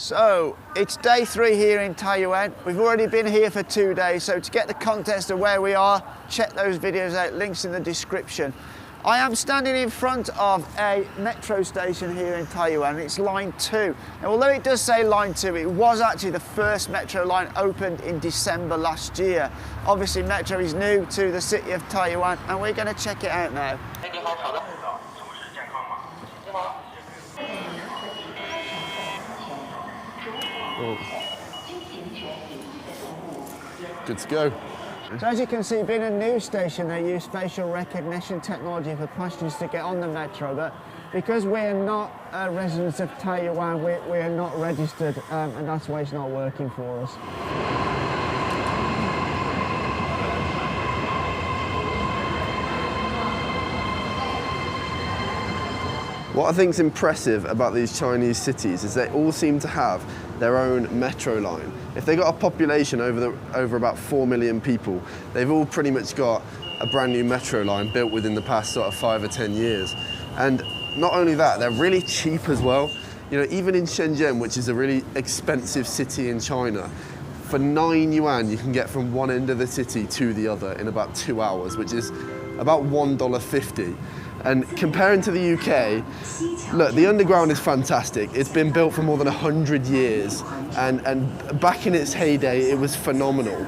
So, it's day 3 here in Taiyuan. We've already been here for 2 days, so to get the context of where we are, check those videos out, links in the description. I am standing in front of a metro station here in Taiyuan. It's line 2. Now, although it does say line 2, it was actually the first metro line opened in December last year. Obviously, metro is new to the city of Taiyuan, and we're going to check it out now. Good to go. So as you can see, being a new station, they use facial recognition technology for passengers to get on the metro. But because we're not residents of Taiyuan, we're not registered, and that's why it's not working for us. What I think is impressive about these Chinese cities is they all seem to have their own metro line. If they got a population over about 4 million people, they've all pretty much got a brand new metro line built within the past sort of 5 or 10 years. And not only that, they're really cheap as well. You know, even in Shenzhen, which is a really expensive city in China, for 9 yuan you can get from one end of the city to the other in about 2 hours, which is about $1.50. And comparing to the UK, look, the underground is fantastic. It's been built for more than 100 years, and back in its heyday, it was phenomenal.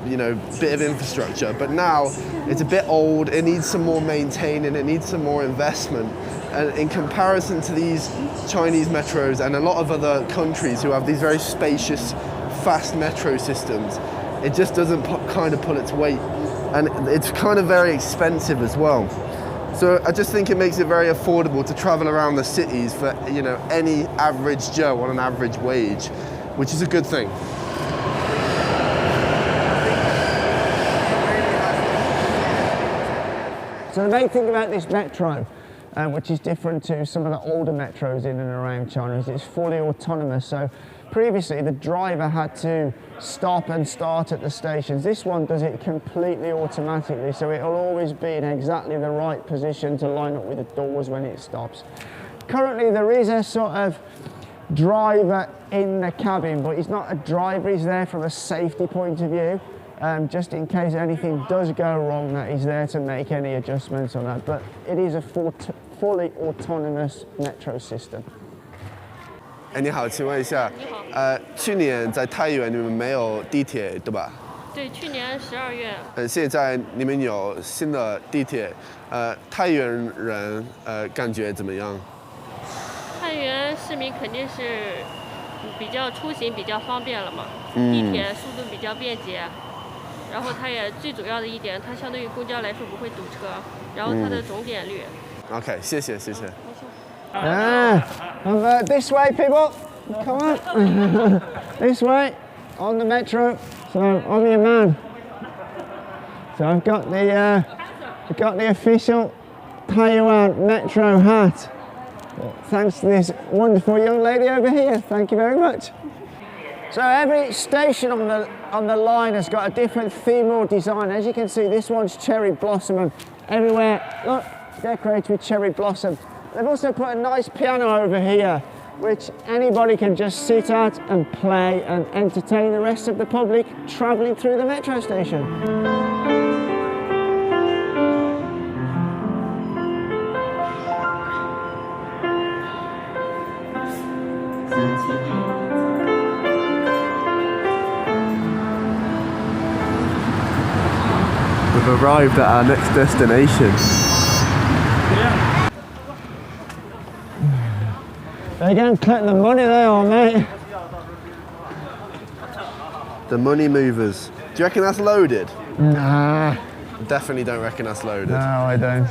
You know, bit of infrastructure, but now it's a bit old. It needs some more maintaining. It needs some more investment. And in comparison to these Chinese metros and a lot of other countries who have these very spacious, fast metro systems, it just doesn't kind of pull its weight, and it's kind of very expensive as well. So I just think it makes it very affordable to travel around the cities for, you know, any average Joe on an average wage, which is a good thing. So the main thing about this metro, which is different to some of the older metros in and around China, is it's fully autonomous. So previously the driver had to stop and start at the stations. This one does it completely automatically, so it'll always be in exactly the right position to line up with the doors when it stops. Currently there is a sort of driver in the cabin, but he's not a driver, he's there from a safety point of view, just in case anything does go wrong, that he's there to make any adjustments on that. But it is a fully autonomous metro system. 哎，你好，请问一下，去年在太原你们没有地铁对吧？对，去年12月。现在你们有新的地铁，太原人感觉怎么样？太原市民肯定是比较出行比较方便了嘛，地铁速度比较便捷，然后它也最主要的一点，它相对于公交来说不会堵车，然后它的总点率。OK， 谢谢谢谢。This way, people. Come on. This way, on the metro. So I'm your man. So I've got the official Taiyuan Metro hat. Thanks to this wonderful young lady over here. Thank you very much. So every station on the line has got a different theme or design. As you can see, this one's cherry blossom, and everywhere, look, decorated with cherry blossom. They've also put a nice piano over here, which anybody can just sit at and play and entertain the rest of the public travelling through the metro station. We've arrived at our next destination. They're going to collect the money, they are, mate. The money movers. Do you reckon that's loaded? Nah. Definitely don't reckon that's loaded. No, I don't.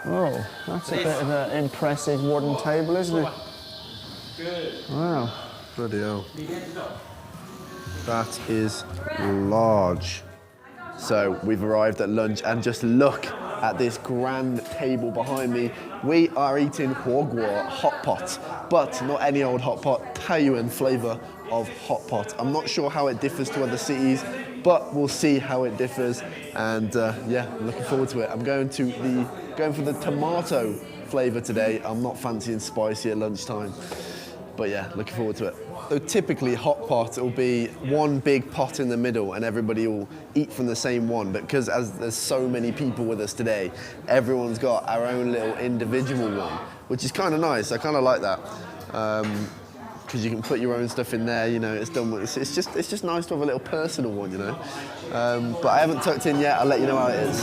Oh, that's a bit of an impressive wooden table, isn't it? Wow. Bloody hell. That is large. So we've arrived at lunch, and just look at this grand table behind me. We are eating huoguo hot pot, but not any old hot pot, Taiyuan flavour of hot pot. I'm not sure how it differs to other cities, but we'll see how it differs. And yeah, I'm looking forward to it. I'm going for the tomato flavour today. I'm not fancying spicy at lunchtime. But yeah, looking forward to it. So typically hot pot will be one big pot in the middle and everybody will eat from the same one. But because as there's so many people with us today, everyone's got our own little individual one, which is kind of nice. I kind of like that. Because you can put your own stuff in there, you know, it's done. It's just nice to have a little personal one, you know. But I haven't tucked in yet. I'll let you know how it is.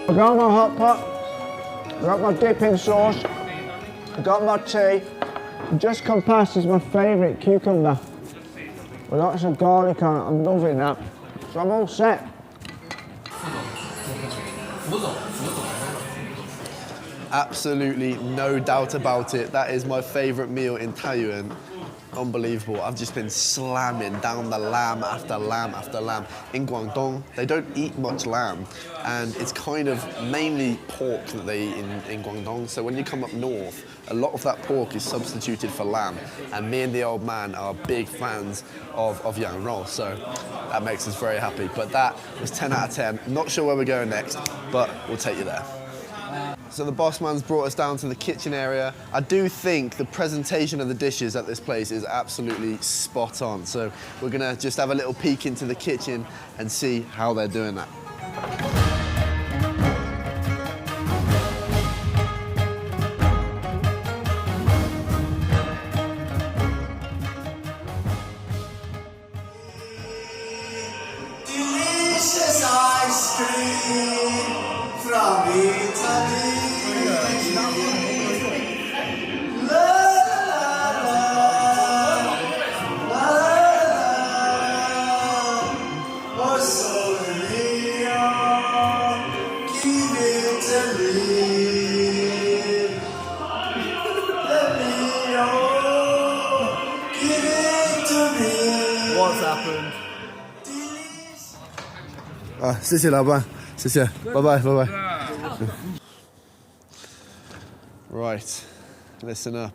I got my hot pot. I got my dipping sauce, I got my tea, and just come past is my favourite cucumber with lots of garlic on it. I'm loving that. So I'm all set. Absolutely no doubt about it. That is my favourite meal in Taiyuan. Unbelievable. I've just been slamming down the lamb after lamb after lamb. In Guangdong, they don't eat much lamb, and it's kind of mainly pork that they eat in Guangdong. So when you come up north, a lot of that pork is substituted for lamb, and me and the old man are big fans of yang rou, so that makes us very happy. But that was 10 out of 10. Not sure where we're going next, but we'll take you there. So the boss man's brought us down to the kitchen area. I do think the presentation of the dishes at this place is absolutely spot on. So we're gonna just have a little peek into the kitchen and see how they're doing that. Delicious ice cream from Italy. What's happened? 谢谢老板，谢谢，拜拜，拜拜。Right, listen up.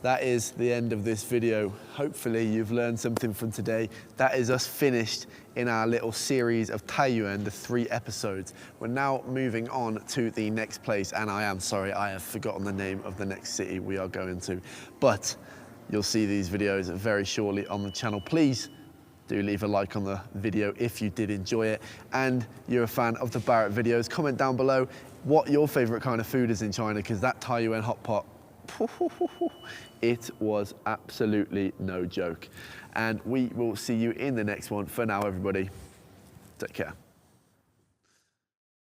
That is the end of this video. Hopefully you've learned something from today. That is us finished in our little series of Taiyuan, the 3 episodes. We're now moving on to the next place, and I am sorry, I have forgotten the name of the next city we are going to. But you'll see these videos very shortly on the channel. Please do leave a like on the video if you did enjoy it, and you're a fan of the Barrett videos. Comment down below what your favorite kind of food is in China, because that Taiyuan hot pot, it was absolutely no joke. And we will see you in the next one. For now, everybody, take care.